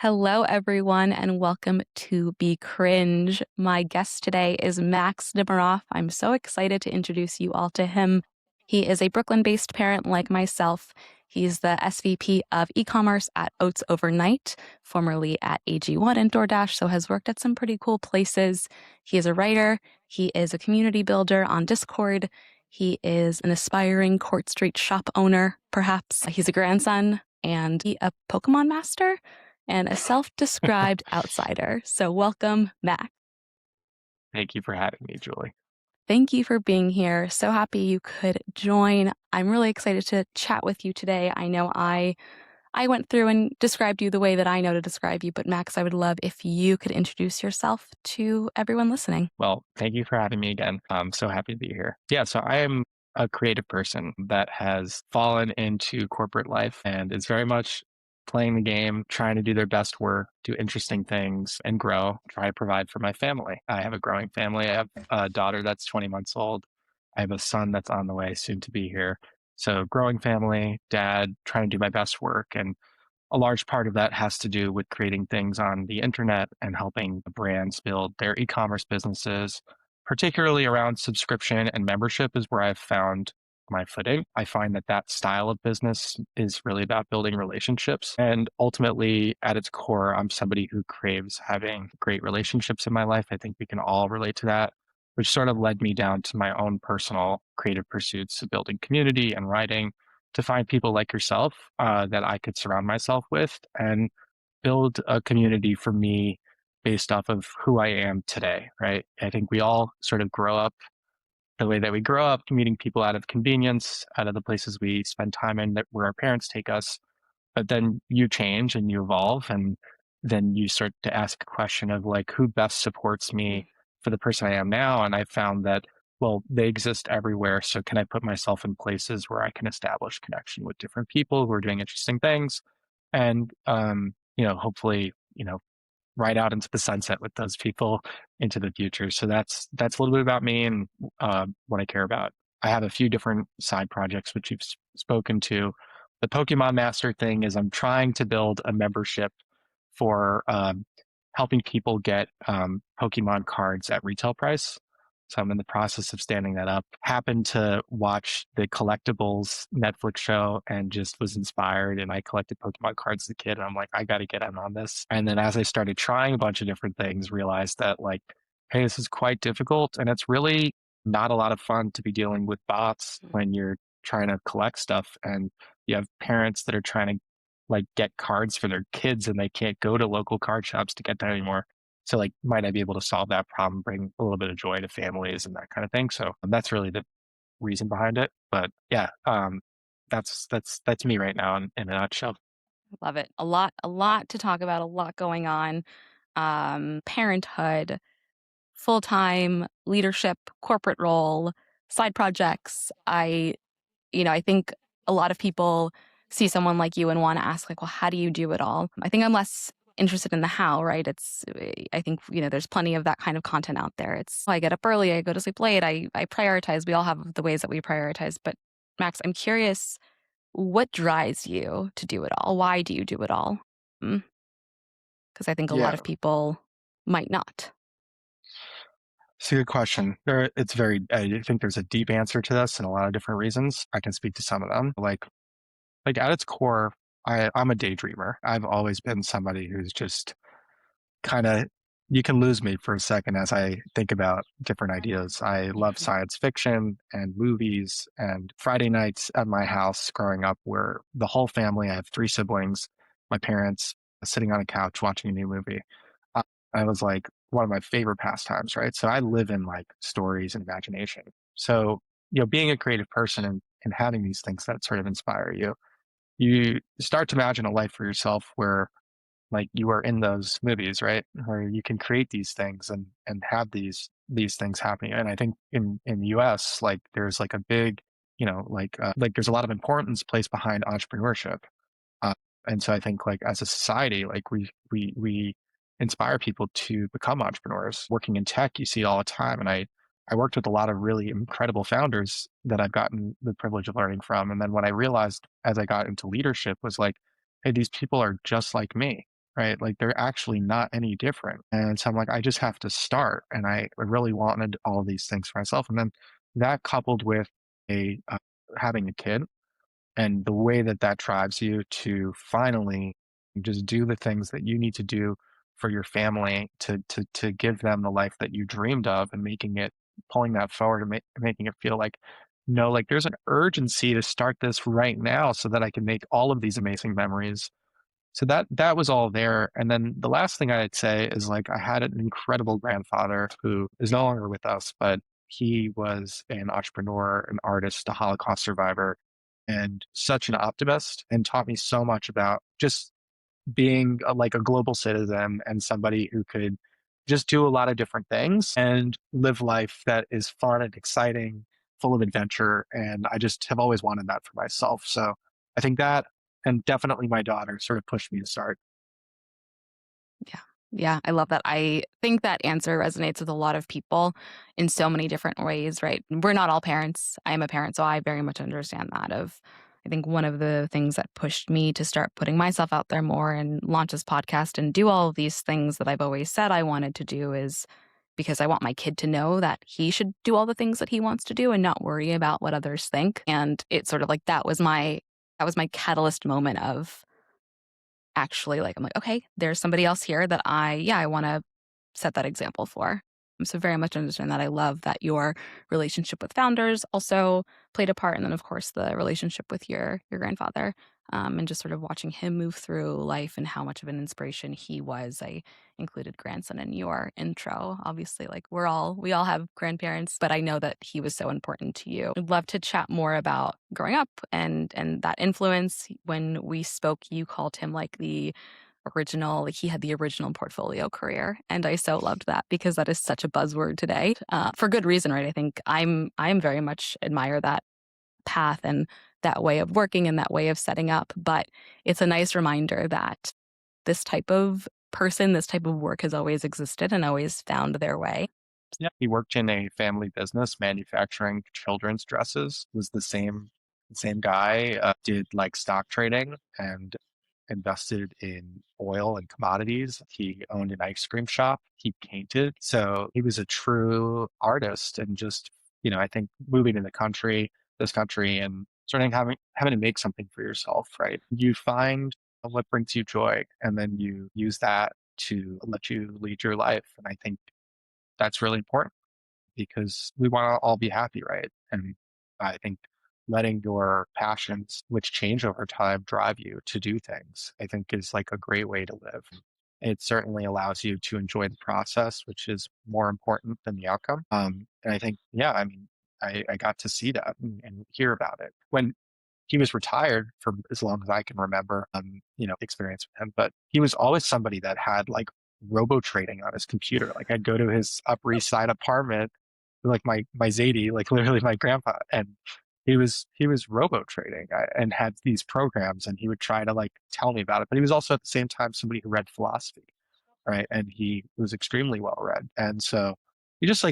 Hello, everyone, and welcome to Be Cringe. My guest today is Max Nimaroff. I'm so excited to introduce you all to him. He is a Brooklyn based parent like myself. He's the SVP of e-commerce at Oats Overnight, formerly at AG1 and DoorDash, so has worked at some pretty cool places. He is a writer. He is a community builder on Discord. He is an aspiring Court Street shop owner, perhaps. He's a grandson and a Pokemon master and a self-described outsider. So welcome, Max. Thank you for having me, Julie. Thank you for being here. So happy you could join. I'm really excited to chat with you today. I know I went through and described you the way that I know to describe you, but Max, I would love if you could introduce yourself to everyone listening. Well, thank you for having me again. I'm so happy to be here. Yeah, so I am a creative person that has fallen into corporate life and is very much playing the game, trying to do their best work, do interesting things, and grow, try to provide for my family. I have a growing family. I have a daughter that's 20 months old. I have a son that's on the way, soon to be here. So, growing family, dad, trying to do my best work. And a large part of that has to do with creating things on the internet and helping brands build their e-commerce businesses, particularly around subscription and membership is where I've found my footing. I find that that style of business is really about building relationships. And ultimately, at its core, I'm somebody who craves having great relationships in my life. I think we can all relate to that, which sort of led me down to my own personal creative pursuits of building community and writing to find people like yourself that I could surround myself with and build a community for me based off of who I am today, right? I think we all sort of grow up the way that we grow up, meeting people out of convenience, out of the places we spend time in that where our parents take us. But then you change and you evolve, and then you start to ask a question of like, who best supports me for the person I am now? And I found that, well, they exist everywhere. So can I put myself in places where I can establish connection with different people who are doing interesting things and, hopefully, ride out into the sunset with those people into the future. So that's a little bit about me and what I care about. I have a few different side projects which you've spoken to. The Pokemon Master thing is I'm trying to build a membership for helping people get Pokemon cards at retail price. So I'm in the process of standing that up. Happened to watch the Collectibles Netflix show and just was inspired. And I collected Pokemon cards as a kid. And I'm like, I got to get in on this. And then as I started trying a bunch of different things, realized that like, hey, this is quite difficult. And it's really not a lot of fun to be dealing with bots when you're trying to collect stuff. And you have parents that are trying to like get cards for their kids and they can't go to local card shops to get them anymore. So like, might I be able to solve that problem, bring a little bit of joy to families and that kind of thing. So that's really the reason behind it. But yeah, that's me right now in a nutshell. Love it. A lot to talk about, a lot going on. Parenthood, full-time leadership, corporate role, side projects. I think a lot of people see someone like you and want to ask, like, well, how do you do it all? I think I'm less interested in the how, right? I think, there's plenty of that kind of content out there. I get up early, I go to sleep late, I prioritize. We all have the ways that we prioritize. But Max, I'm curious, what drives you to do it all? Why do you do it all? Because I think a lot Yeah, of people might not. it's a good question. I think there's a deep answer to this and a lot of different reasons. I can speak to some of them. Like at its core, I'm a daydreamer. I've always been somebody who's just kind of you can lose me for a second as I think about different ideas. I love science fiction and movies and Friday nights at my house growing up where the whole family, I have three siblings, my parents sitting on a couch watching a new movie. I, I was like one of my favorite pastimes, right? So I live in like stories and imagination. So, being a creative person and having these things that sort of inspire you, you start to imagine a life for yourself where like you are in those movies, right? Where you can create these things and have these things happening. And I think in the US, like there's like a big, like there's a lot of importance placed behind entrepreneurship. Uh, and so I think like as a society, like we inspire people to become entrepreneurs. Working in tech, you see it all the time. And I worked with a lot of really incredible founders that I've gotten the privilege of learning from. And then what I realized as I got into leadership was like, hey, these people are just like me, right? Like they're actually not any different. And so I'm like, I just have to start. And I really wanted all of these things for myself. And then that coupled with a having a kid and the way that that drives you to finally just do the things that you need to do for your family to give them the life that you dreamed of and making it pulling that forward and making it feel like no, like there's an urgency to start this right now so that I can make all of these amazing memories. So that was all there. And then the last thing I'd say is like I had an incredible grandfather who is no longer with us, but he was an entrepreneur, an artist, a Holocaust survivor, and such an optimist and taught me so much about just being like a global citizen and somebody who could just do a lot of different things and live life that is fun and exciting, full of adventure. And I just have always wanted that for myself. So I think that, and definitely my daughter sort of pushed me to start. Yeah. Yeah, I love that. I think that answer resonates with a lot of people in so many different ways, right? We're not all parents. I am a parent, so I very much understand that of I think one of the things that pushed me to start putting myself out there more and launch this podcast and do all of these things that I've always said I wanted to do is because I want my kid to know that he should do all the things that he wants to do and not worry about what others think. And it's sort of like that was my catalyst moment of actually like I'm like, okay, there's somebody else here that I want to set that example for. So very much understand that. I love that your relationship with founders also played a part, and then of course the relationship with your grandfather, and just sort of watching him move through life and how much of an inspiration he was. I included grandson in your intro. Obviously, like we all have grandparents, but I know that he was so important to you. I'd love to chat more about growing up and that influence. When we spoke, you called him like the original like he had the original portfolio career, and I so loved that because that is such a buzzword today, for good reason, right? I think I'm very much admire that path and that way of working and that way of setting up, but it's a nice reminder that this type of person, this type of work has always existed and always found their way. Yeah, he worked in a family business manufacturing children's dresses. Was the same guy. Did like stock trading and invested in oil and commodities. He owned an ice cream shop. He painted. So he was a true artist and just, I think moving in this country and sort of having to make something for yourself, right? You find what brings you joy and then you use that to let you lead your life. And I think that's really important because we want to all be happy, right? And I think letting your passions, which change over time, drive you to do things, I think is like a great way to live. It certainly allows you to enjoy the process, which is more important than the outcome. And I think, yeah, I mean, I got to see that and hear about it. When he was retired for as long as I can remember, experience with him. But he was always somebody that had like robo trading on his computer. Like I'd go to his Upper East Side apartment, like my Zadie, like literally my grandpa, and he was robo trading and had these programs, and he would try to like tell me about it. But he was also at the same time somebody who read philosophy, right? And he was extremely well read, and so he just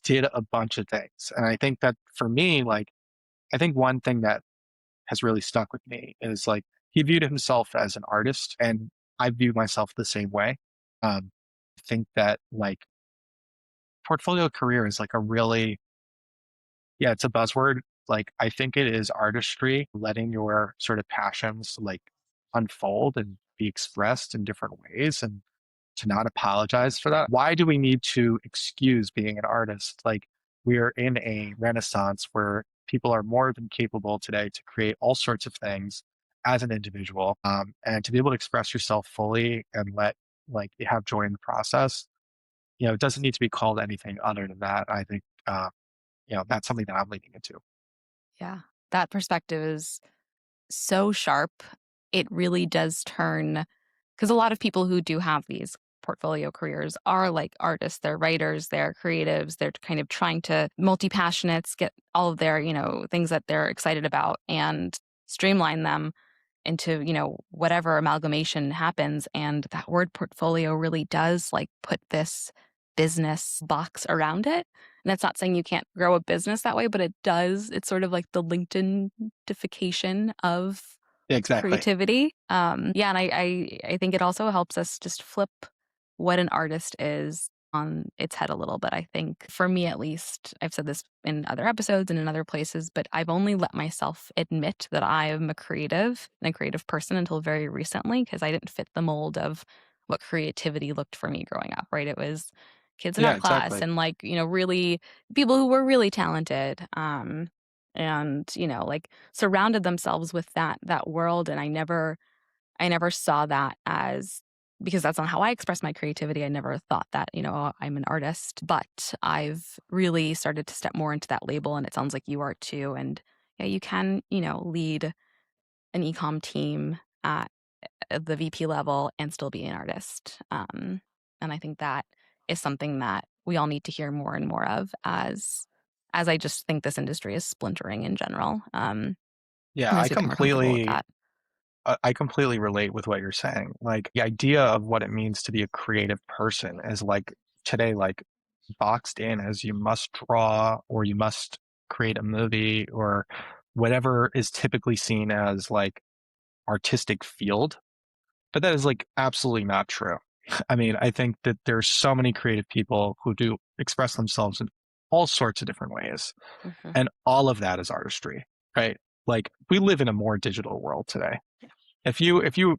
did a bunch of things. And I think that for me, like I think one thing that has really stuck with me is like he viewed himself as an artist, and I view myself the same way. I think that like portfolio career is like a really, yeah, it's a buzzword. Like I think it is artistry, letting your sort of passions like unfold and be expressed in different ways and to not apologize for that. Why do we need to excuse being an artist? Like we are in a renaissance where people are more than capable today to create all sorts of things as an individual, and to be able to express yourself fully and let like you have joy in the process. It doesn't need to be called anything other than that. I think that's something that I'm leaning into. Yeah, that perspective is so sharp. It really does turn because a lot of people who do have these portfolio careers are like artists, they're writers, they're creatives, they're kind of trying to multi-passionates, get all of their, things that they're excited about and streamline them into, whatever amalgamation happens. And that word portfolio really does like put this business box around it. And that's not saying you can't grow a business that way, but it does. It's sort of like the LinkedInification of Exactly. creativity. Yeah, and I think it also helps us just flip what an artist is on its head a little bit. I think for me at least, I've said this in other episodes and in other places, but I've only let myself admit that I am a creative and a creative person until very recently because I didn't fit the mold of what creativity looked for me growing up, right? It was kids in Yeah, art class exactly. and like, really people who were really talented. And like surrounded themselves with that world, and I never saw that as, because that's not how I express my creativity. I never thought that, "Oh, I'm an artist," but I've really started to step more into that label, and it sounds like you are too. And yeah, you can, lead an ecom team at the VP level and still be an artist. And I think that is something that we all need to hear more and more of as I just think this industry is splintering in general. Yeah, Unless you get more comfortable with that. I completely relate with what you're saying. Like the idea of what it means to be a creative person is like today, like boxed in as you must draw or you must create a movie or whatever is typically seen as like artistic field. But that is like absolutely not true. I mean, I think that there's so many creative people who do express themselves in all sorts of different ways. Mhm. And all of that is artistry, right? Like we live in a more digital world today. If you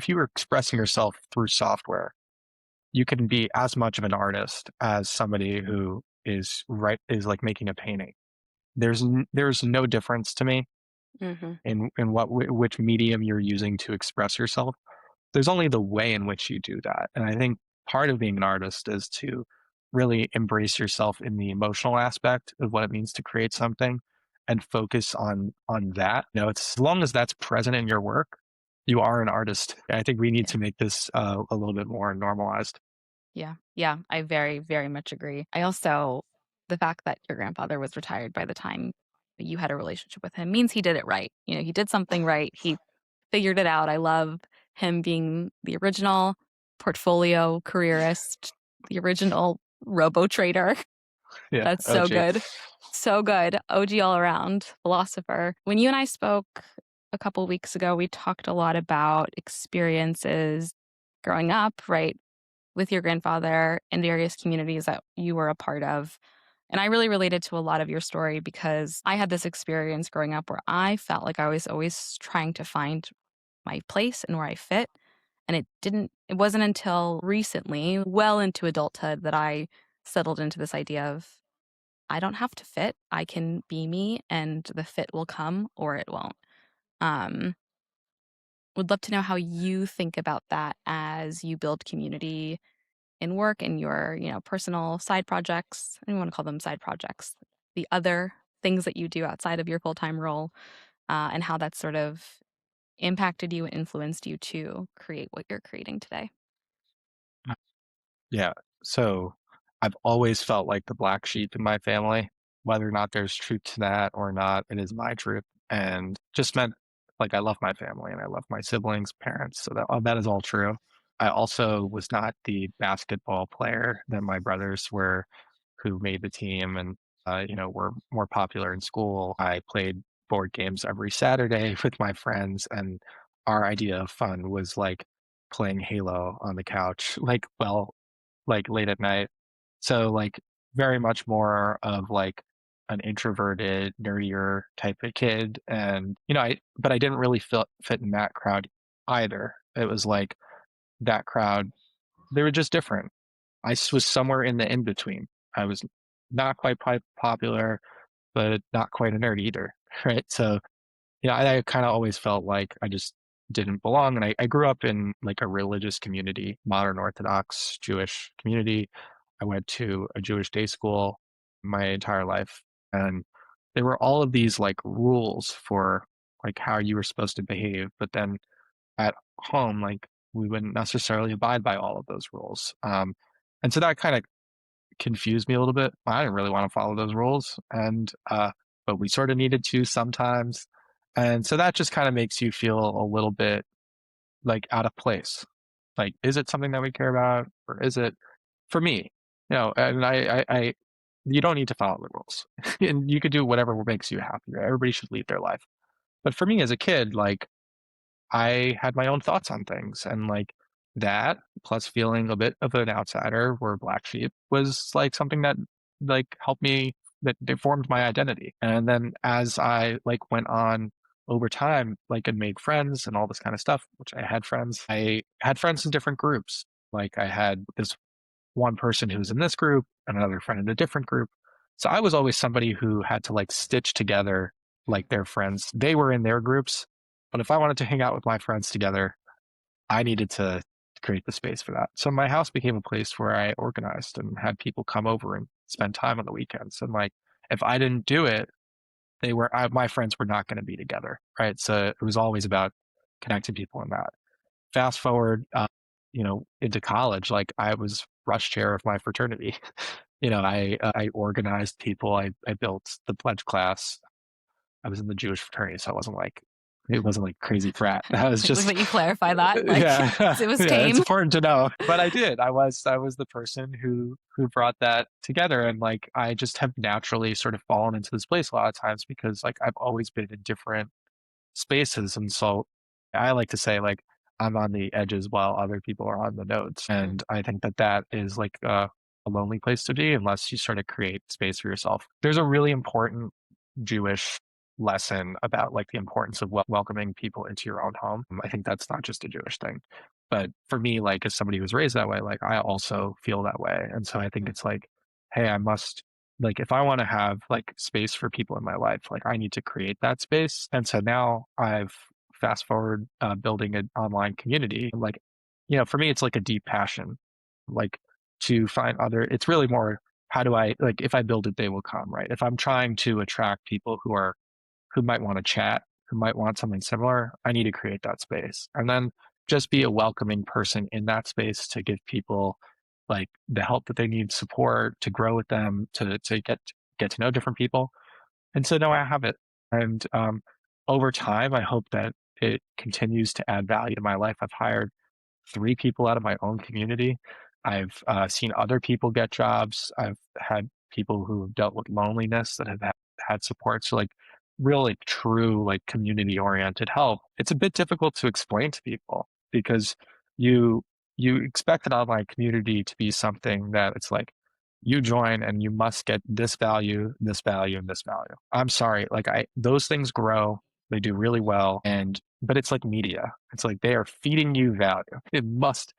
were expressing yourself through software, you can be as much of an artist as somebody who is like making a painting. There's no difference to me Mhm. in which medium you're using to express yourself. There's only the way in which you do that. And I think part of being an artist is to really embrace yourself in the emotional aspect of what it means to create something and focus on that. It's as long as that's present in your work, you are an artist. I think we need Yeah. to make this a little bit more normalized. Yeah. Yeah. I very, very much agree. I also, the fact that your grandfather was retired by the time you had a relationship with him means he did it right. He did something right. He figured it out. I love him being the original portfolio careerist, the original robo trader. Yeah. That's Oh, so gee. good. So good. OG all around, philosopher. When you and I spoke a couple weeks ago, we talked a lot about experiences growing up, right, with your grandfather in various communities that you were a part of. And I really related to a lot of your story because I had this experience growing up where I felt like I was always trying to find my place and where I fit. And it wasn't until recently, well into adulthood, that I settled into this idea of I don't have to fit. I can be me and the fit will come or it won't. Um, would love to know how you think about that as you build community in work and your, personal side projects. I don't want to call them side projects. The other things that you do outside of your full-time role, and how that sort of impacted you and influenced you to create what you're creating today. Yeah. So I've always felt like the black sheep in my family, whether or not there's truth to that or not, it is my truth. And just meant like I love my family and I love my siblings, parents. So that is all true. I also was not the basketball player that my brothers were who made the team and were more popular in school. I played board games every Saturday with my friends and our idea of fun was like playing Halo on the couch, like late at night. So like very much more of like an introverted, nerdier type of kid. And but I didn't really fit in that crowd either. It was like that crowd, they were just different. Was somewhere in the in between. I was not quite popular, but not quite a nerd either. Right. So yeah, I kind of always felt like I just didn't belong. And I grew up in like a religious community, modern Orthodox Jewish community. I went to a Jewish day school my entire life. And there were all of these like rules for like how you were supposed to behave. But then at home, like we wouldn't necessarily abide by all of those rules. And so that kind of confused me a little bit. I didn't really want to follow those rules, and but we sort of needed to sometimes, and so that just kind of makes you feel a little bit like out of place. Like, is it something that we care about, or is it for me? And you don't need to follow the rules, and you could do whatever makes you happy. Everybody should lead their life. But for me as a kid, like I had my own thoughts on things. And like that, plus feeling a bit of an outsider or black sheep was like something that like helped me, that they formed my identity. And then as I like went on over time, like and made friends and all this kind of stuff, which I had friends in different groups. Like I had this one person who was in this group and another friend in a different group. So I was always somebody who had to like stitch together like their friends. They were in their groups, but if I wanted to hang out with my friends together, I needed to create the space for that. So my house became a place where I organized and had people come over and spend time on the weekends. And like, if I didn't do it, my friends were not going to be together. Right. So it was always about connecting people in that. Fast forward, into college, like I was rush chair of my fraternity. I organized people. I built the pledge class. I was in the Jewish fraternity, so it wasn't like crazy frat. I was Like just that you clarify that, like yeah, it was yeah. It's tame. important to know, but I did. I was the person who brought that together, and like I just have naturally sort of fallen into this place a lot of times because like I've always been in different spaces. And so I like to say like I'm on the edges while other people are on the nodes. Mm, And I think that that is like a lonely place to be unless you sort of create space for yourself. There's a really important Jewish lesson about like the importance of welcoming people into your own home. I think that's not just a Jewish thing. But for me, like as somebody who was raised that way, like I also feel that way. And so I think mm, it's like, hey, I must like if I want to have like space for people in my life, like I need to create that space. And so now I've fast forward building an online community. Like, for me, it's like a deep passion, like to find other. It's really more how do I like if I build it, they will come, right? If I'm trying to attract people who might want to chat, who might want something similar, I need to create that space. And then just be a welcoming person in that space to give people like the help that they need, support to grow with them, to get to know different people. And so now I have it. And over time, I hope that it continues to add value to my life. I've hired 3 people out of my own community. I've seen other people get jobs. I've had people who have dealt with loneliness that have had support. So like really true, like community oriented help. It's a bit difficult to explain to people because you, you expect an online community to be something that it's like you join and you must get this value, this value, and this value. I'm sorry. Like those things grow, they do really well. But it's like media. It's like they are feeding you value. It must,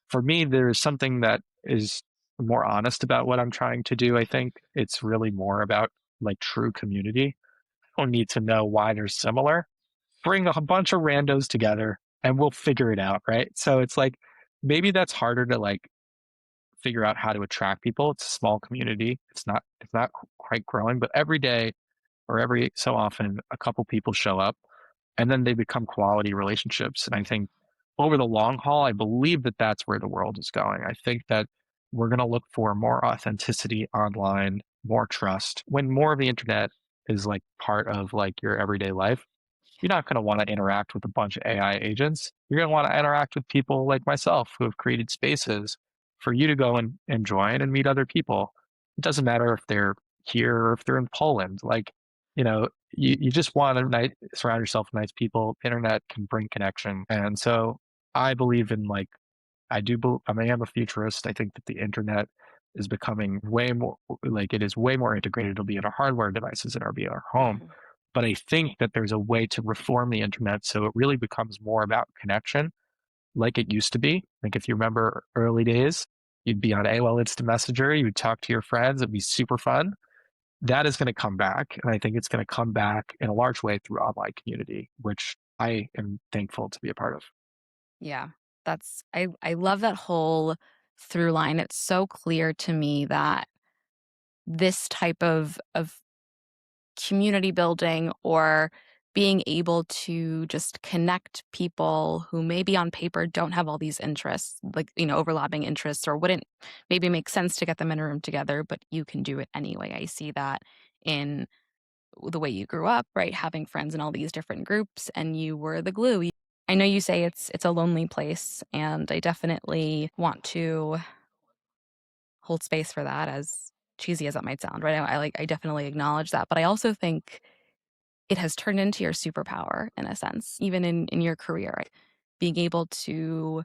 for me, there's something that is more honest about what I'm trying to do. I think it's really more about like true community. I don't need to know why they're similar. Bring a bunch of randos together and we'll figure it out. Right. So it's like maybe that's harder to like figure out how to attract people. It's a small community. It's not quite growing, but every day or every so often, a couple people show up and then they become quality relationships. And I think over the long haul, I believe that that's where the world is going. I think that we're going to look for more authenticity online, more trust. When more of the internet is like part of like your everyday life, you're not going to want to interact with a bunch of AI agents. You're going to want to interact with people like myself who have created spaces for you to go and join and meet other people. It doesn't matter if they're here or if they're in Poland. Like, you just want to surround yourself with nice people. Internet can bring connection. And so I believe in like, I am a futurist. I think that the internet is becoming way more like it is way more integrated. It'll be in our hardware devices and it'll be in our home. mhm. But I think that there's a way to reform the internet so it really becomes more about connection like it used to be. Like if you remember early days, you'd be on AOL Instant Messenger, you would talk to your friends, it'd be super fun. That is going to come back. And I think it's going to come back in a large way through online community, which I am thankful to be a part of. Yeah. I love that whole through line. It's so clear to me that this type of community building or being able to just connect people who maybe on paper don't have all these interests, like, overlapping interests, or wouldn't maybe make sense to get them in a room together, but you can do it anyway. I see that in the way you grew up, right? Having friends in all these different groups and you were the glue. I know you say it's a lonely place, and I definitely want to hold space for that, as cheesy as that might sound, right? I definitely acknowledge that, but I also think it has turned into your superpower in a sense, even in your career, right? Being able to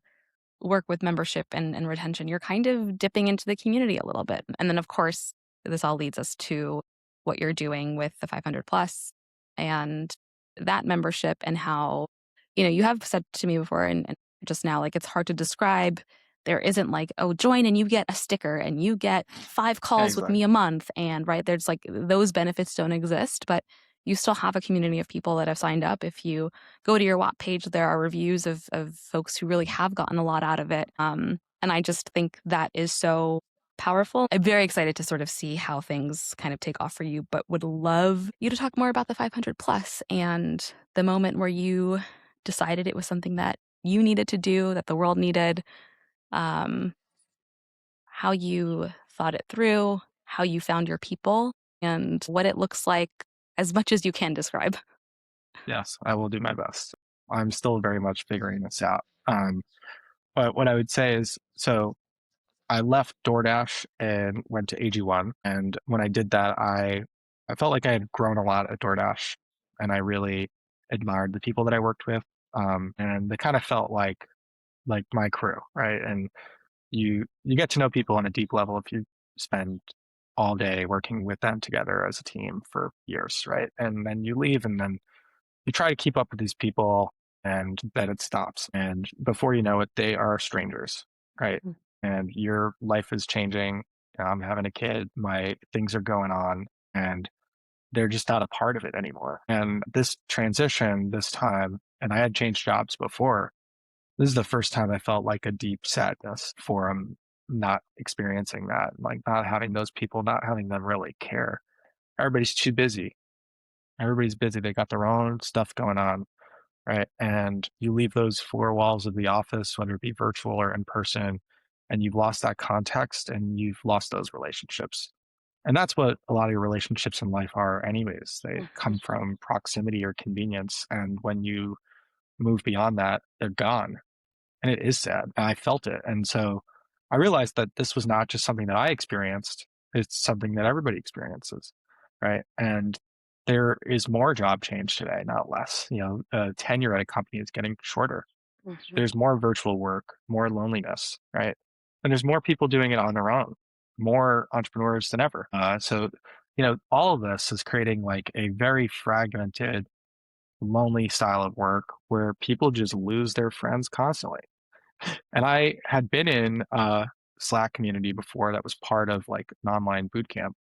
work with membership and retention, you're kind of dipping into the community a little bit. And then, of course, this all leads us to what you're doing with the 500 plus and that membership and how, you have said to me before and just now, like, it's hard to describe. There isn't like, oh, join and you get a sticker and you get 5 calls with Exactly. me a month. And right, there's like those benefits don't exist, but you still have a community of people that have signed up. If you go to your WAP page, there are reviews of folks who really have gotten a lot out of it. And I just think that is so powerful. I'm very excited to sort of see how things kind of take off for you, but would love you to talk more about the 500 plus and the moment where you decided it was something that you needed to do, that the world needed, um, how you thought it through, how you found your people, and what it looks like as much as you can describe. Yes, I will do my best. I'm still very much figuring this out. But what I would say is, so I left DoorDash and went to AG1. And when I did that, I felt like I had grown a lot at DoorDash, and I really admired the people that I worked with. And they kind of felt like my crew, right? And you get to know people on a deep level if you spend all day working with them together as a team for years, right? And then you leave, and then you try to keep up with these people, and then it stops. And before you know it, they are strangers, right? Mm, And your life is changing. I'm having a kid, my things are going on, and they're just not a part of it anymore. And this transition, this time, and I had changed jobs before, this is the first time I felt like a deep sadness for not experiencing that, like not having those people, not having them really care. Everybody's too busy. Everybody's busy. They got their own stuff going on, right? And you leave those four walls of the office, whether it be virtual or in person, and you've lost that context and you've lost those relationships. And that's what a lot of your relationships in life are, anyways. They mhm, come from proximity or convenience. And when you move beyond that, they're gone. And it is sad. And I felt it. And so I realized that this was not just something that I experienced, it's something that everybody experiences. Right. And there is more job change today, not less. Tenure at a company is getting shorter. mhm, There's more virtual work, more loneliness, right? And there's more people doing it on their own, more entrepreneurs than ever. All of this is creating like a very fragmented, lonely style of work where people just lose their friends constantly. And I had been in a Slack community before that was part of like an online boot camp.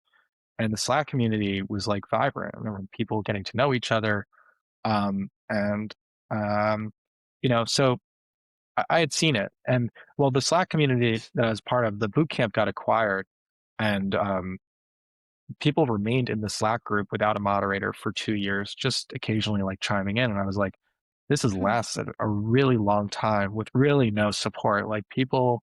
And the Slack community was like vibrant. And there were people getting to know each other. And um, so I had seen it. And well, the Slack community that I was part of, the boot camp got acquired, and people remained in the Slack group without a moderator for 2 years, just occasionally like chiming in. And I was like, this has hmm, lasted a really long time with really no support. Like people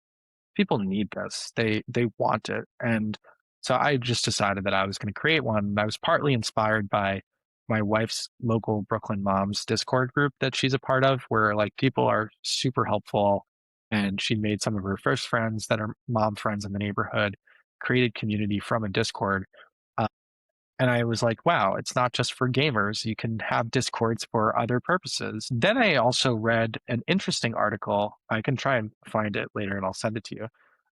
need this. They want it. And so I just decided that I was going to create one. And I was partly inspired by my wife's local Brooklyn moms Discord group that she's a part of, where like people are super helpful. And she made some of her first friends that are mom friends in the neighborhood, created community from a Discord. Uh, and I was like, wow, it's not just for gamers. You can have Discords for other purposes. Then I also read an interesting article. I can try and find it later and I'll send it to you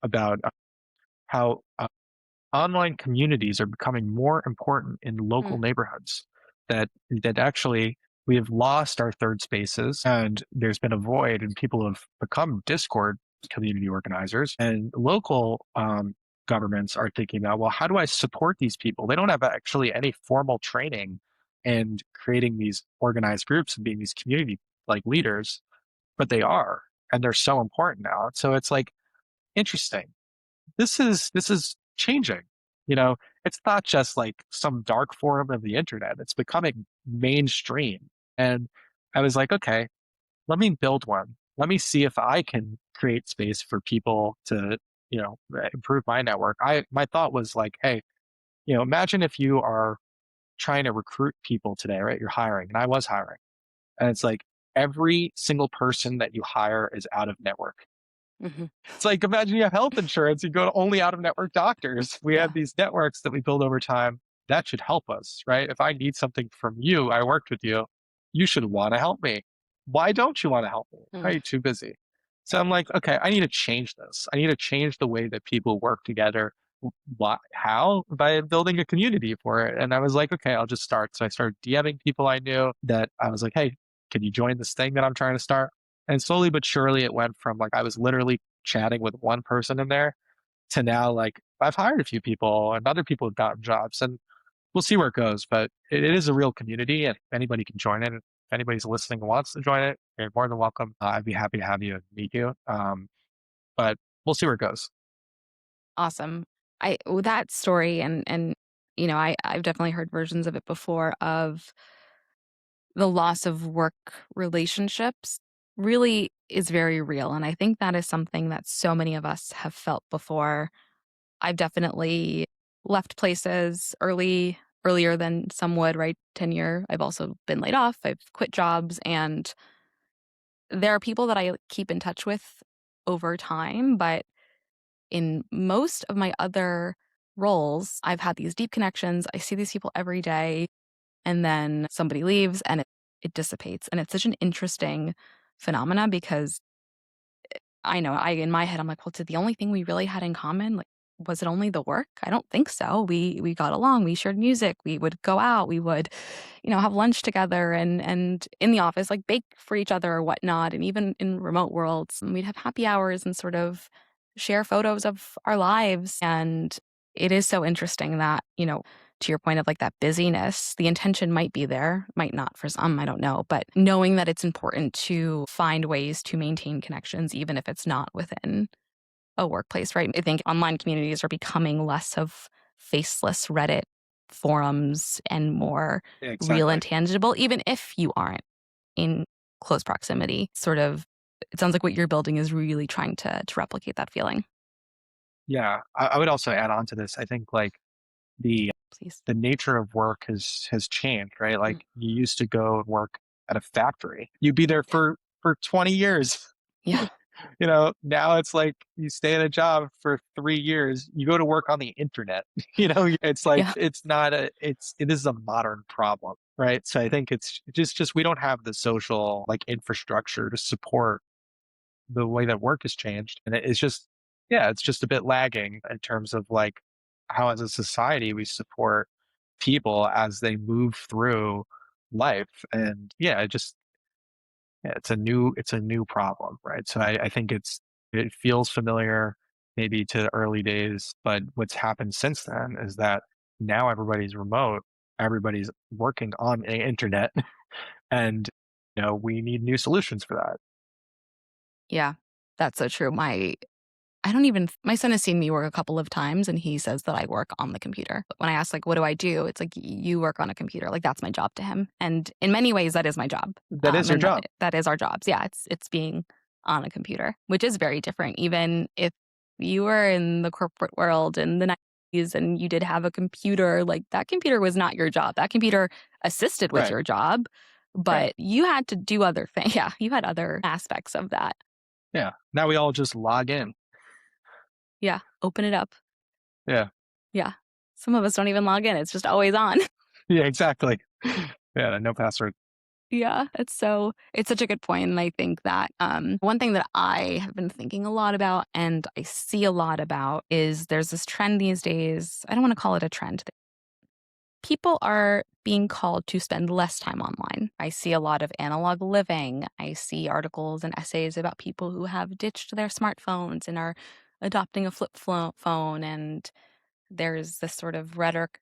about how online communities are becoming more important in local mm, neighborhoods. That actually we have lost our third spaces, and there's been a void, and people have become Discord community organizers, and local governments are thinking about, well, how do I support these people? They don't have actually any formal training in creating these organized groups and being these community like leaders, but they are, and they're so important now. So it's like interesting, this is changing. It's not just like some dark forum of the internet. It's becoming mainstream. And I was like, okay, let me build one. Let me see if I can create space for people to, improve my network. My thought was like, hey, imagine if you are trying to recruit people today, right? You're hiring, and I was hiring. And it's like every single person that you hire is out of network. mhm. It's like, imagine you have health insurance, you go to only out of network doctors. We have Yeah. these networks that we build over time. that should help us, right? If I need something from you, I worked with you, you should want to help me. Why don't you want to help me? Are Mm. you too busy? So I'm like, okay, I need to change this. I need to change the way that people work together. Why? How? By building a community for it. And I was like, okay, I'll just start. So I started DMing people I knew that I was like, hey, can you join this thing that I'm trying to start? And slowly but surely, it went from like I was literally chatting with one person in there to now like I've hired a few people and other people have gotten jobs, and we'll see where it goes. But it is a real community, and anybody can join it. If anybody's listening and wants to join it, you're more than welcome. I'd be happy to have you and meet you. But we'll see where it goes. Awesome. With that story and I've definitely heard versions of it before of the loss of work relationships really is very real. And I think that is something that so many of us have felt before. I've definitely left places earlier than some would, right? Tenure. I've also been laid off. I've quit jobs. And there are people that I keep in touch with over time. But in most of my other roles, I've had these deep connections. I see these people every day. And then somebody leaves and it dissipates. And it's such an interesting phenomena because I know in my head, I'm like, well, did the only thing we really had in common, like, was it only the work? I don't think so. We got along. We shared music. We would go out. We would, have lunch together and in the office, like bake for each other or whatnot. And even in remote worlds, and we'd have happy hours and sort of share photos of our lives. And it is so interesting that, to your point of like that busyness, the intention might be there, might not for some, I don't know. But knowing that it's important to find ways to maintain connections, even if it's not within a workplace, right? I think online communities are becoming less of faceless Reddit forums and more Yeah, real and exactly. tangible, even if you aren't in close proximity. Sort of, it sounds like what you're building is really trying to replicate that feeling. Yeah, I would also add on to this. I think like the Please. the nature of work has changed, right? Mm. Like you used to go and work at a factory. You'd be there Yeah. for 20 years. Yeah. Now it's like you stay at a job for 3 years, you go to work on the internet. It's like Yeah. it is a modern problem, right? So I think it's just we don't have the social like infrastructure to support the way that work has changed. And it's just, yeah, it's just a bit lagging in terms of like how as a society we support people as they move through life. And yeah, yeah, it's a new problem, right? So I think it feels familiar maybe to the early days, but what's happened since then is that now everybody's remote, everybody's working on the internet, and we need new solutions for that. Yeah. That's so true. I don't even my son has seen me work a couple of times, and he says that I work on the computer. But when I ask, like, "What do I do?" It's like, "You work on a computer." Like, that's my job to him, and in many ways, that is my job. That is your And job. that is our jobs. Yeah, it's being on a computer, which is very different. Even if you were in the corporate world in the 90s and you did have a computer, like, that computer was not your job. That computer assisted with Right. your job, Right. but you had to do other things. Yeah, you had other aspects of that. Yeah. Now we all just log in. Yeah, open it up. Yeah. Yeah. Some of us don't even log in, it's just always on. Yeah, exactly. Yeah, no password. Yeah, it's such a good point, and I think that, one thing that I have been thinking a lot about and I see a lot about is there's this trend these days, I don't wanna call it a trend, people are being called to spend less time online. I see a lot of analog living, I see articles and essays about people who have ditched their smartphones and are adopting a flip phone, and there's this sort of rhetoric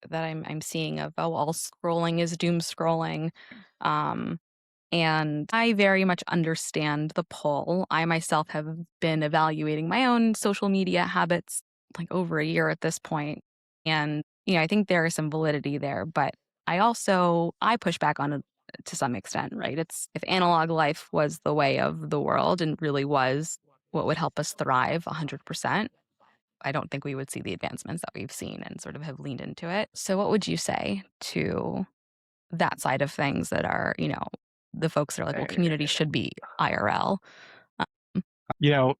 that I'm seeing of, "Oh, all scrolling is doom scrolling." Um, and I very much understand the pull. I myself have been evaluating my own social media habits like over a year at this point. And, I think there is some validity there, but I push back on it to some extent, right? It's if analog life was the way of the world and really was what would help us thrive 100%, I don't think we would see the advancements that we've seen and sort of have leaned into it. So what would you say to that side of things that are, the folks that are like, well, community should be IRL. Um, You know,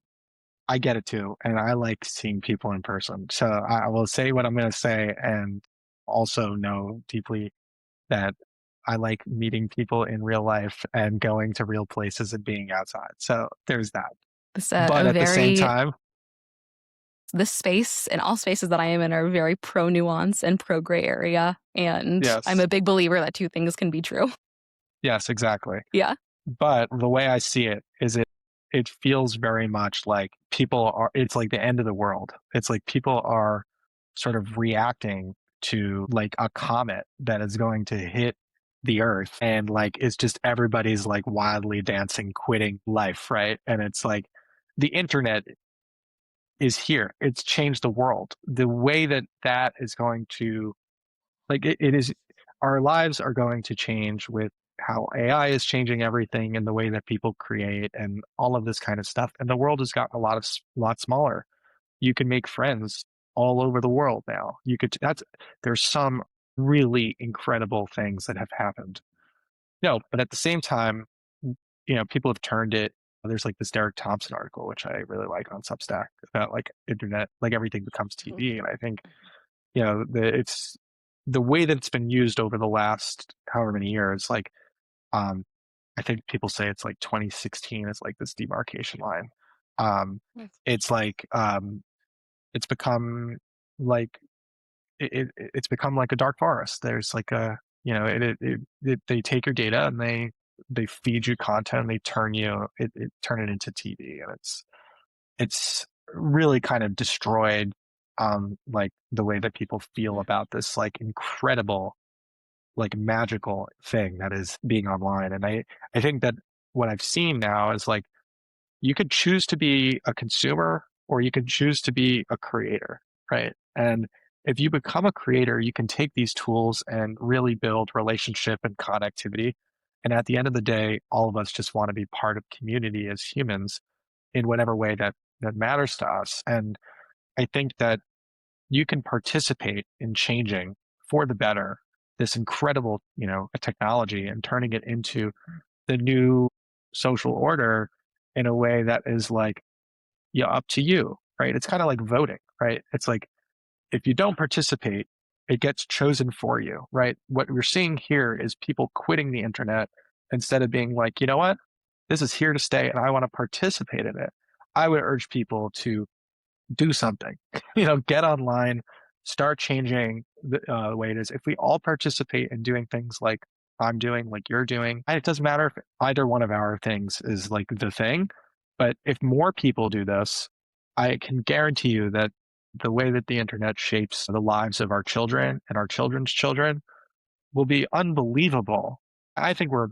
I get it too, and I like seeing people in person. So I will say what I'm going to say, and also know deeply that I like meeting people in real life and going to real places and being outside. So there's that. It's But a at the same very time, this space and all spaces that I am in are very pro nuance and pro gray area. And I'm yes, a big believer that two things can be true. yes, exactly. Yeah. But the way I see it is it feels very much like people are it's like the end of the world. It's like people are sort of reacting to like a comet that is going to hit the earth, and like it's just everybody's like wildly dancing, quitting life, right? And it's like the internet is here. It's changed the world. The way that that is going to like it is our lives are going to change with how AI is changing everything and the way that people create and all of this kind of stuff. And the world has gotten lot smaller. You can make friends all over the world now. You could that's there's some really incredible things that have happened. No, but at the same time, people have turned it. There's like this Derek Thompson article, which I really like on Substack about like internet, like everything becomes TV. And I think it's the way that it's been used over the last however many years. Like, um, I think people say it's like 2016 is like this demarcation line. It's like it's become like it's become like a dark forest. There's like a they take your data and they feed you content and they turn it into TV, and it's really kind of destroyed like the way that people feel about this like incredible like magical thing that is being online. And I think that what I've seen now is like you could choose to be a consumer or you can choose to be a creator, right? And if you become a creator, you can take these tools and really build relationship and connectivity. And at the end of the day, all of us just want to be part of community as humans in whatever way that matters to us. And I think that you can participate in changing for the better this incredible, technology and turning it into the new social order in a way that is like, yeah, up to you, right? It's kind of like voting, right? It's like if you don't participate, it gets chosen for you, right? What we're seeing here is people quitting the internet instead of being like, you know what? This is here to stay and I want to participate in it. I would urge people to do something, get online, start changing the way it is. If we all participate in doing things like I'm doing, like you're doing, it doesn't matter if either one of our things is like the thing, but if more people do this, I can guarantee you that the way that the internet shapes the lives of our children and our children's children will be unbelievable. I think we're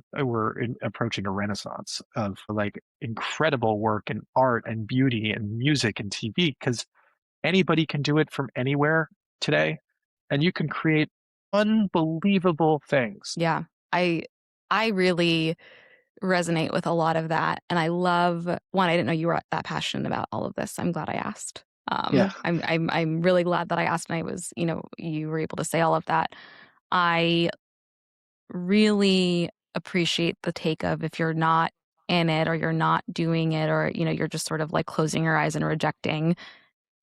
approaching a renaissance of like incredible work and art and beauty and music and TV because anybody can do it from anywhere today, and you can create unbelievable things. Yeah. I I really resonate with a lot of that. And I love one, I didn't know you were that passionate about all of this. I'm glad I asked. Yeah, I'm really glad that I asked and I was, you were able to say all of that. I really appreciate the take of if you're not in it or you're not doing it or, you're just sort of like closing your eyes and rejecting,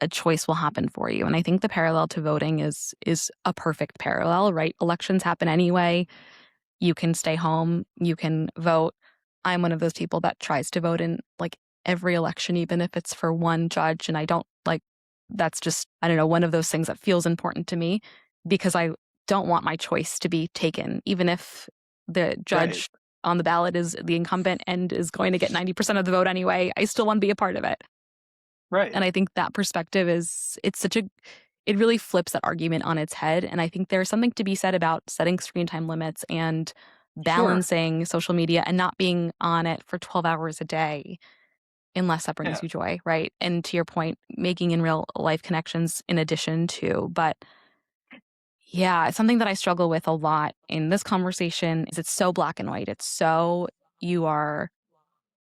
a choice will happen for you. And I think the parallel to voting is a perfect parallel, right? Elections happen anyway. You can stay home, you can vote. I'm one of those people that tries to vote in like every election, even if it's for one judge. And I don't like that's just, I don't know, one of those things that feels important to me because I don't want my choice to be taken, even if the right, judge on the ballot is the incumbent and is going to get 90% of the vote anyway. I still want to be a part of it. right. And I think that perspective it really flips that argument on its head. And I think there's something to be said about setting screen time limits and Sure. balancing social media and not being on it for 12 hours a day unless that brings Yeah, you joy, right? And to your point, making in real life connections in addition to. But yeah, something that I struggle with a lot in this conversation is it's so black and white. It's so you are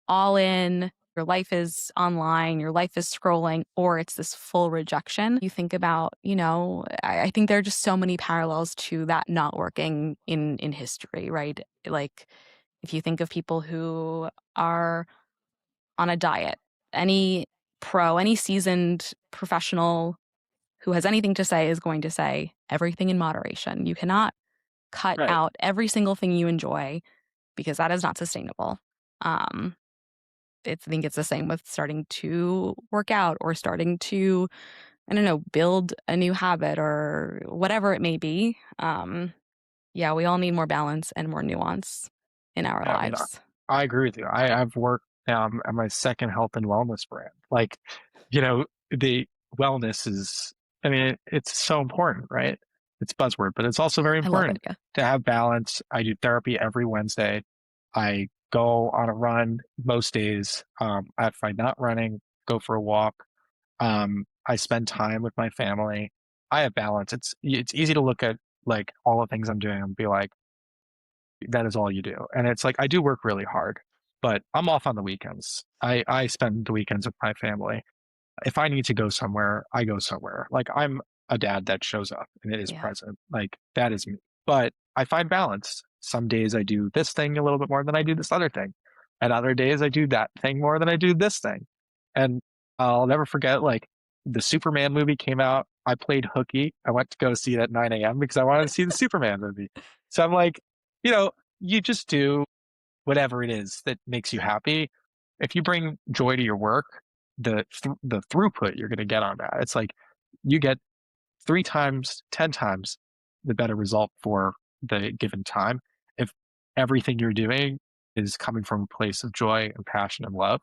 all in, your life is online, your life is scrolling, or it's this full rejection. You think about, I think there are just so many parallels to that not working in history, right? Like if you think of people who are on a diet, any any seasoned professional who has anything to say is going to say everything in moderation. You cannot cut Right. out every single thing you enjoy because that is not sustainable. Um, I think it's the same with starting to work out or starting to, I don't know, build a new habit or whatever it may be. Yeah, we all need more balance and more nuance in our I mean, lives. I agree with you. I've worked at my second health and wellness brand. Like, the wellness is, I mean, it's so important, right? It's buzzword, but it's also very I love it. important Yeah. to have balance. I do therapy every Wednesday. I go on a run most days. If I'm not running, go for a walk. I spend time with my family. I have balance. It's easy to look at like all the things I'm doing and be like, that is all you do. And it's like I do work really hard, but I'm off on the weekends. I spend the weekends with my family. If I need to go somewhere, I go somewhere. Like I'm a dad that shows up and it is Yeah. present. Like that is me. But I find balance. Some days I do this thing a little bit more than I do this other thing. And other days I do that thing more than I do this thing. And I'll never forget like the Superman movie came out. I played hooky. I went to go see it at 9 a.m. because I wanted to see the Superman movie. So I'm like, you know, you just do whatever it is that makes you happy. If you bring joy to your work, the throughput you're going to get on that, it's like you get 3 times, 10 times the better result for the given time if everything you're doing is coming from a place of joy and passion and love.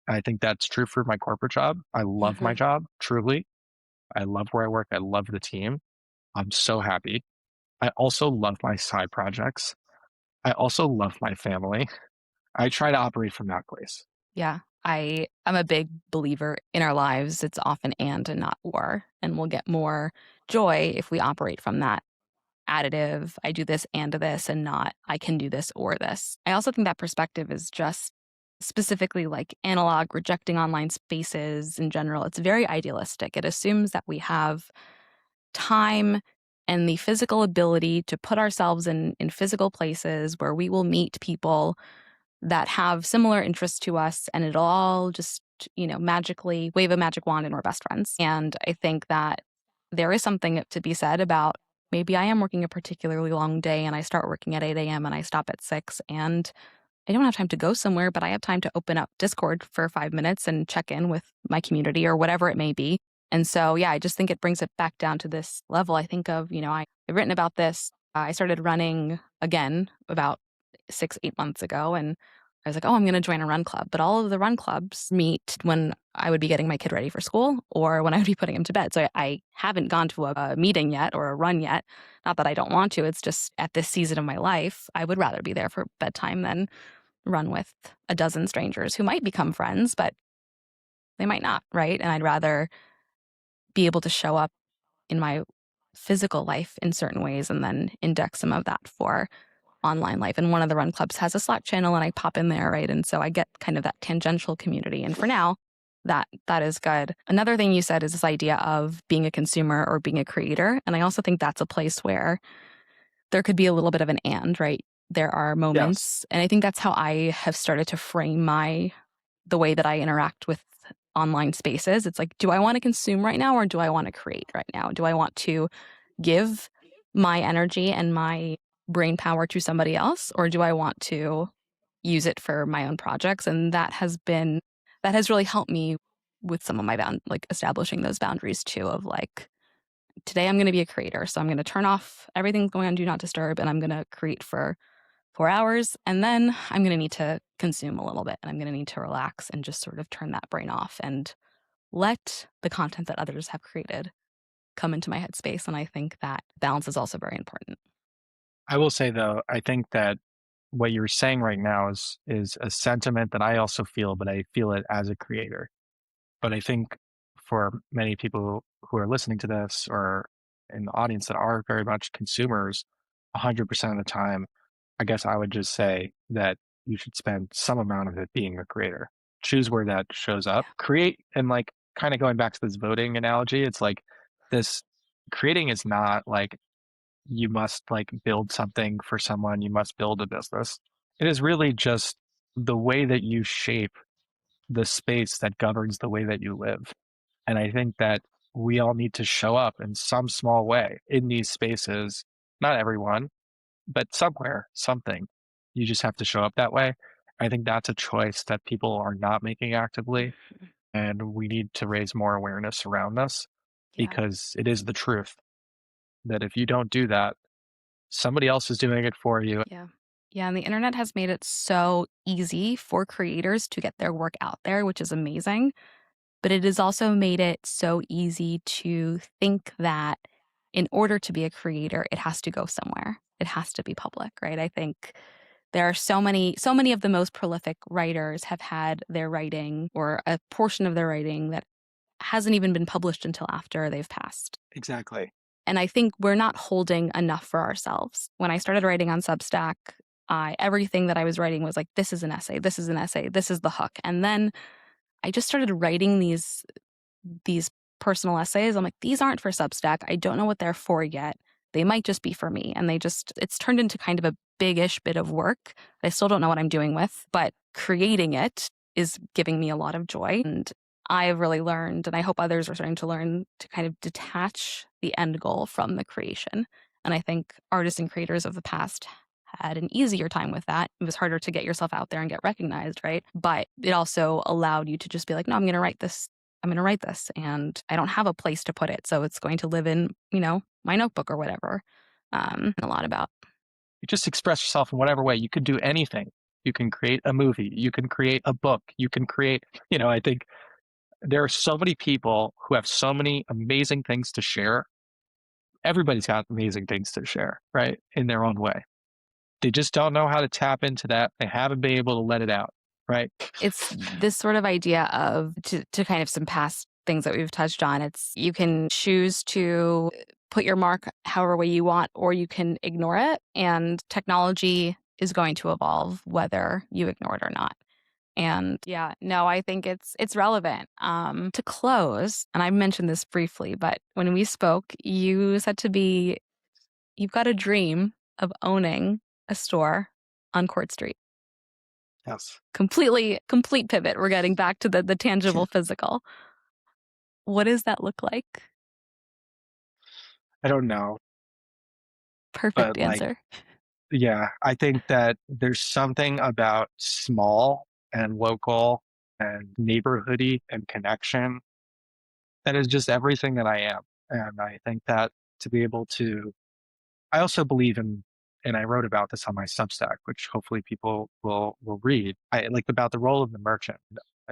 And I think that's true for my corporate job. I love my Hmm. job, truly. I love where I work. I love the team. I'm so happy. I also love my side projects. I also love my family. I try to operate from that place. Yeah. I'm a big believer in our lives. It's often and not or. And we'll get more joy if we operate from that additive. I do this and this and not I can do this or this. I also think that perspective is just specifically like analog, rejecting online spaces in general. It's very idealistic. It assumes that we have time and the physical ability to put ourselves in physical places where we will meet people that have similar interests to us, and it'll all just, magically wave a magic wand and we're best friends. And I think that there is something to be said about maybe I am working a particularly long day and I start working at 8 a.m. and I stop at 6 and I don't have time to go somewhere, but I have time to open up Discord for 5 minutes and check in with my community or whatever it may be. And so, yeah, I just think it brings it back down to this level. I think of, I've written about this. I started running again about 6, 8 months ago. And I was like, oh, I'm going to join a run club. But all of the run clubs meet when I would be getting my kid ready for school or when I would be putting him to bed. So I haven't gone to a meeting yet or a run yet. Not that I don't want to. It's just at this season of my life, I would rather be there for bedtime than run with a dozen strangers who might become friends, but they might not, right? And I'd rather be able to show up in my physical life in certain ways and then index some of that for online life. And one of the run clubs has a Slack channel and I pop in there, right? And so I get kind of that tangential community. And for now, that is good. Another thing you said is this idea of being a consumer or being a creator. And I also think that's a place where there could be a little bit of an and, right? There are Yes. moments, and I think that's how I have started to frame the way that I interact with online spaces. It's like, do I want to consume right now or do I want to create right now? Do I want to give my energy and my brain power to somebody else or do I want to use it for my own projects? And that has really helped me with some of my like establishing those boundaries too of like today I'm going to be a creator. So I'm going to turn off everything going on do not disturb and I'm going to create for 4 hours. And then I'm going to need to consume a little bit and I'm going to need to relax and just sort of turn that brain off and let the content that others have created come into my headspace. And I think that balance is also very important. I will say though, I think that what you're saying right now is a sentiment that I also feel, but I feel it as a creator. But I think for many people who are listening to this or in the audience that are very much consumers, 100% of the time, I guess I would just say that you should spend some amount of it being a creator. Choose where that shows up. Yeah. Create and like kind of going back to this voting analogy, it's like this creating is not like you must like build something for someone, you must build a business. It is really just the way that you shape the space that governs the way that you live. And I think that we all need to show up in some small way in these spaces. Not everyone, but somewhere, something. You just have to show up that way. I think that's a choice that people are not making actively, Mhm. and we need to raise more awareness around this Yeah. because it is the truth that if you don't do that, somebody else is doing it for you. Yeah. Yeah, and the internet has made it so easy for creators to get their work out there, which is amazing. But it has also made it so easy to think that in order to be a creator, it has to go somewhere. It has to be public, right? I think there are so many of the most prolific writers have had their writing or a portion of their writing that hasn't even been published until after they've passed. Exactly. And I think we're not holding enough for ourselves. When I started writing on Substack, everything that I was writing was like, this is an essay, this is an essay, this is the hook. And then I just started writing these personal essays. I'm like, these aren't for Substack. I don't know what they're for yet. They might just be for me. And it's turned into kind of a big-ish bit of work that I still don't know what I'm doing with, but creating it is giving me a lot of joy. And I've really learned, and I hope others are starting to learn, to kind of detach the end goal from the creation. And I think artists and creators of the past had an easier time with that. It was harder to get yourself out there and get recognized, right? But it also allowed you to just be like, no, I'm going to write this and I don't have a place to put it. So it's going to live in, my notebook or whatever. A lot about. You just express yourself in whatever way. You could do anything. You can create a movie. You can create a book. You can create, I think there are so many people who have so many amazing things to share. Everybody's got amazing things to share, right? In their own way. They just don't know how to tap into that. They haven't been able to let it out, right? It's this sort of idea of to kind of some past things that we've touched on. It's you can choose to put your mark however way you want, or you can ignore it. And technology is going to evolve whether you ignore it or not. And yeah, no, I think it's relevant. To close, and I mentioned this briefly, but when we spoke, you said to be you've got a dream of owning a store on Court Street. Yes. Complete pivot. We're getting back to the tangible physical. What does that look like? I don't know, Perfect but like, answer. yeah, I think that there's something about small and local and neighborhoody and connection that is just everything that I am. And I think that to be able to, I also believe in, and I wrote about this on my Substack, which hopefully people will read. I like about the role of the merchant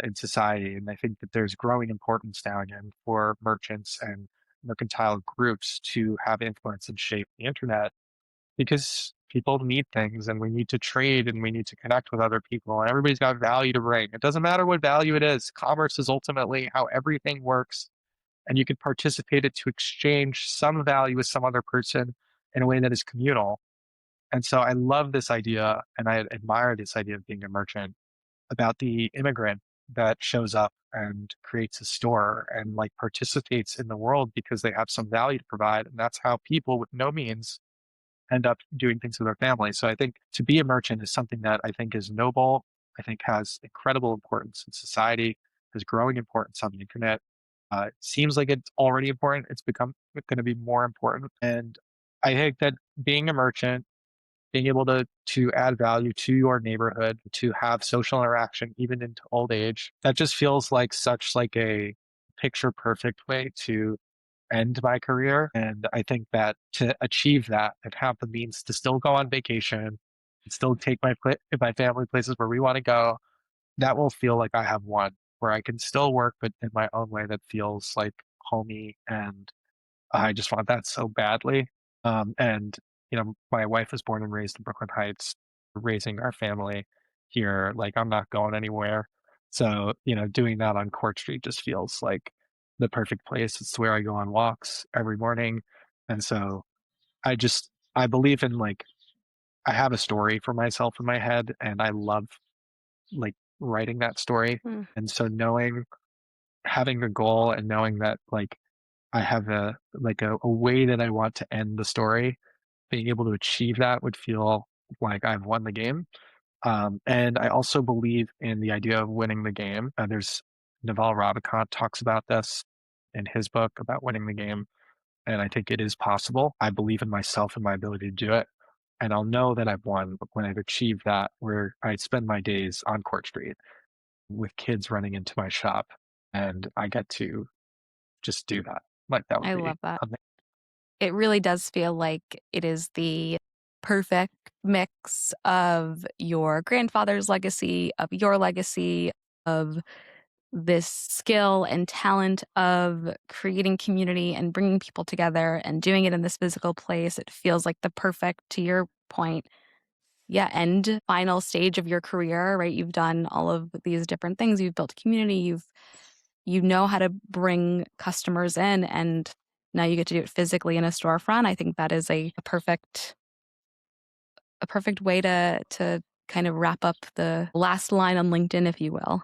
in society, and I think that there's growing importance now again for merchants and mercantile groups to have influence and shape the internet because people need things and we need to trade and we need to connect with other people and everybody's got value to bring. It doesn't matter what value it is. Commerce is ultimately how everything works and you can participate it to exchange some value with some other person in a way that is communal. And so I love this idea and I admire this idea of being a merchant about the immigrant that shows up and creates a store and like participates in the world because they have some value to provide. And that's how people with no means end up doing things with their family. So I think to be a merchant is something that I think is noble, I think has incredible importance in society, has growing importance on the internet. It seems like it's already important. It's become going to be more important. And I think that being a merchant, being able to add value to your neighborhood, to have social interaction even into old age, that just feels like such like a picture perfect way to end my career. And I think that to achieve that and have the means to still go on vacation and still take my family places where we want to go, that will feel like I have won, where I can still work, but in my own way that feels like homey. And I just want that so badly. And, my wife was born and raised in Brooklyn Heights, raising our family here. Like, I'm not going anywhere. So, doing that on Court Street just feels like the perfect place. It's where I go on walks every morning. And so I believe in like, I have a story for myself in my head and I love like writing that story. Hmm. And so having a goal and knowing that like I have a way that I want to end the story. Being able to achieve that would feel like I've won the game. And I also believe in the idea of winning the game. There's Naval Ravikant talks about this. in his book about winning the game. And I think it is possible. I believe in myself and my ability to do it. And I'll know that I've won when I've achieved that, where I spend my days on Court Street with kids running into my shop and I get to just do that. Like that would I be love that. amazing. It really does feel like it is the perfect mix of your grandfather's legacy, of your legacy, of this skill and talent of creating community and bringing people together and doing it in this physical place. It feels like the perfect, to your point, yeah, end final stage of your career, right? You've done all of these different things. You've built community. You know how to bring customers in, and now you get to do it physically in a storefront. I think that is a perfect way to kind of wrap up the last line on LinkedIn, if you will.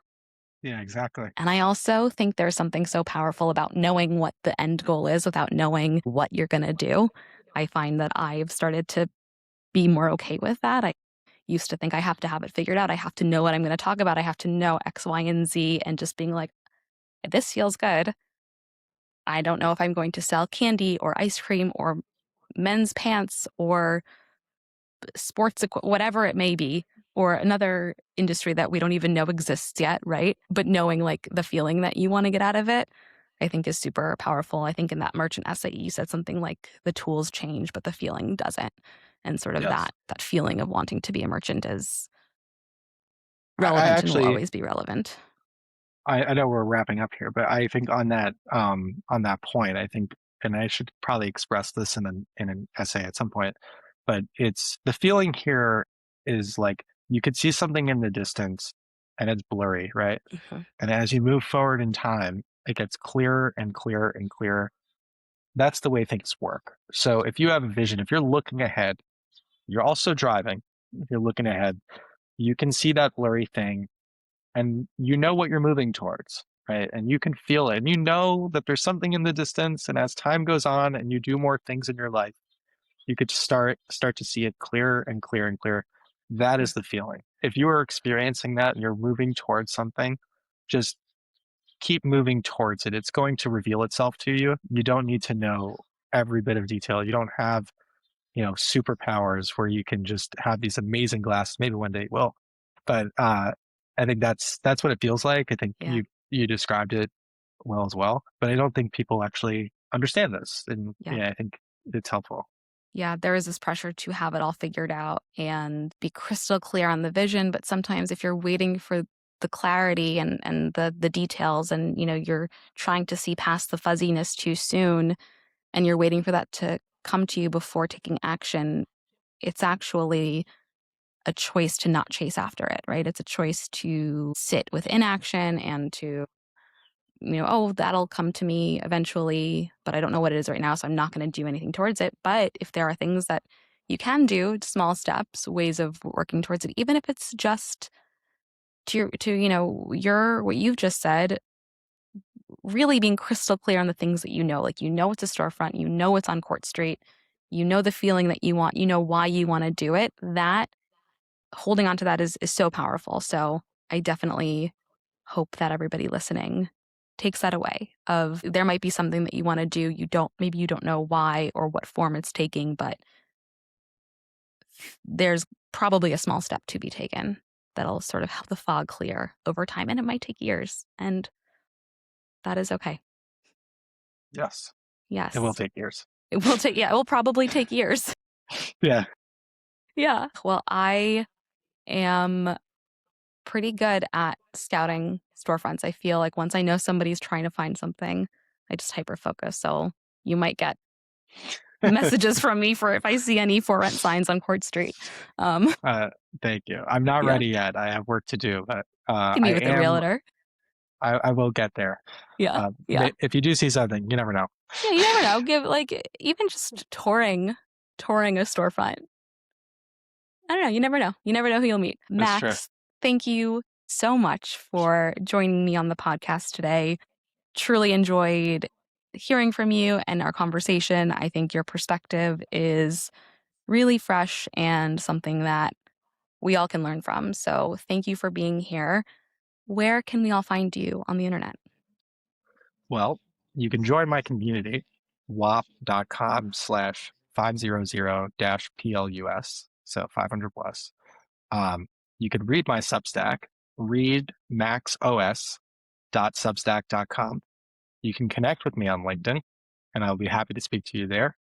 Yeah, exactly. And I also think there's something so powerful about knowing what the end goal is without knowing what you're going to do. I find that I've started to be more okay with that. I used to think I have to have it figured out. I have to know what I'm going to talk about. I have to know X, Y, and Z, and just being like, this feels good. I don't know if I'm going to sell candy or ice cream or men's pants or whatever it may be, or another industry that we don't even know exists yet, right? But knowing like the feeling that you want to get out of it, I think is super powerful. I think in that merchant essay, you said something like the tools change, but the feeling doesn't. And sort of Yes. that feeling of wanting to be a merchant is I relevant and will actually always be relevant. I know we're wrapping up here, but I think on that point, I think, and I should probably express this in an essay at some point, but it's the feeling here is like you could see something in the distance and it's blurry, right? Mhm. And as you move forward in time, it gets clearer and clearer and clearer. That's the way things work. So if you have a vision, if you're looking ahead, you're also driving, if you're looking ahead, you can see that blurry thing and you know what you're moving towards, right? And you can feel it. And you know that there's something in the distance. And as time goes on and you do more things in your life, you could start to see it clearer and clearer and clearer. That Mm. is the feeling. If you are experiencing that and you're moving towards something, just keep moving towards it. It's going to reveal itself to you. You don't need to know every bit of detail. You don't have, superpowers where you can just have these amazing glasses. Maybe one day you will. But I think that's what it feels like. I think Yeah. you described it well as well. But I don't think people actually understand this. And Yeah. yeah, I think it's helpful. Yeah, there is this pressure to have it all figured out and be crystal clear on the vision. But sometimes if you're waiting for the clarity and the details and you're trying to see past the fuzziness too soon and you're waiting for that to come to you before taking action, it's actually a choice to not chase after it, right? It's a choice to sit with inaction and to oh, that'll come to me eventually, but I don't know what it is right now, so I'm not going to do anything towards it. But if there are things that you can do, small steps, ways of working towards it, even if it's just your what you've just said, really being crystal clear on the things that like it's a storefront, it's on Court Street, the feeling that you want, why you want to do it. That holding on to that is so powerful. So I definitely hope that everybody listening takes that away of there might be something that you want to do. Maybe you don't know why or what form it's taking, but there's probably a small step to be taken that'll sort of help the fog clear over time. And it might take years. And that is okay. Yes, it will Yes. take years. It will probably take years. Yeah. Yeah. Well, I am pretty good at scouting storefronts. I feel like once I know somebody's trying to find something, I just hyper focus. So you might get messages from me for if I see any for rent signs on Court Street. Um, uh, Thank you. I'm not yeah, ready yet. I have work to do, but can meet with the realtor. I will get there. Yeah, yeah, If you do see something, you never know. yeah. You never know. Give like even just touring a storefront. I don't know. You never know. You never know who you'll meet. That's true. Max, thank you so much for joining me on the podcast today. Truly enjoyed hearing from you and our conversation. I think your perspective is really fresh and something that we all can learn from. So thank you for being here. Where can we all find you on the internet? Well, you can join my community, wap.com/500-plus, so 500 plus. You can read my Substack, readmaxos.substack.com. You can connect with me on LinkedIn, and I'll be happy to speak to you there.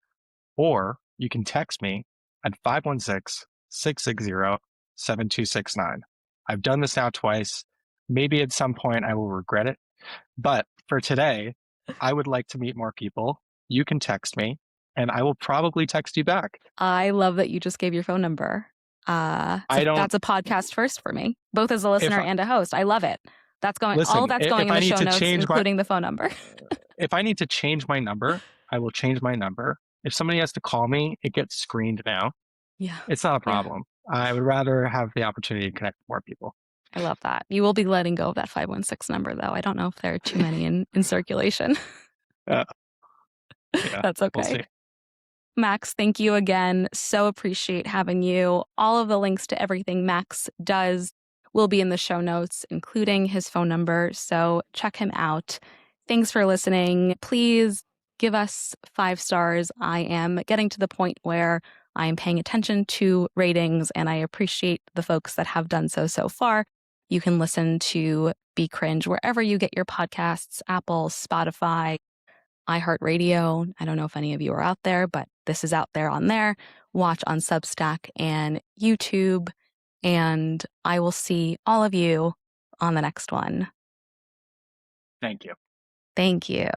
Or you can text me at 516-660-7269. I've done this now twice. Maybe at some point I will regret it. But for today, I would like to meet more people. You can text me, and I will probably text you back. I love that you just gave your phone number. That's a podcast first for me, both as a listener and a host. I love it. All that's going in the show notes, including the phone number. If I need to change my number, I will change my number. If somebody has to call me, it gets screened now. Yeah. It's not a problem. Yeah. I would rather have the opportunity to connect with more people. I love that. You will be letting go of that 516 number, though. I don't know if there are too many in circulation. Yeah. That's okay. We'll see. Max, thank you again. So appreciate having you. All of the links to everything Max does will be in the show notes, including his phone number. So check him out. Thanks for listening. Please give us 5 stars. I am getting to the point where I am paying attention to ratings, and I appreciate the folks that have done so far. You can listen to Be Cringe wherever you get your podcasts, Apple, Spotify, iHeartRadio. I don't know if any of you are out there, but this is out there on there. Watch on Substack and YouTube, and I will see all of you on the next one. Thank you. Thank you.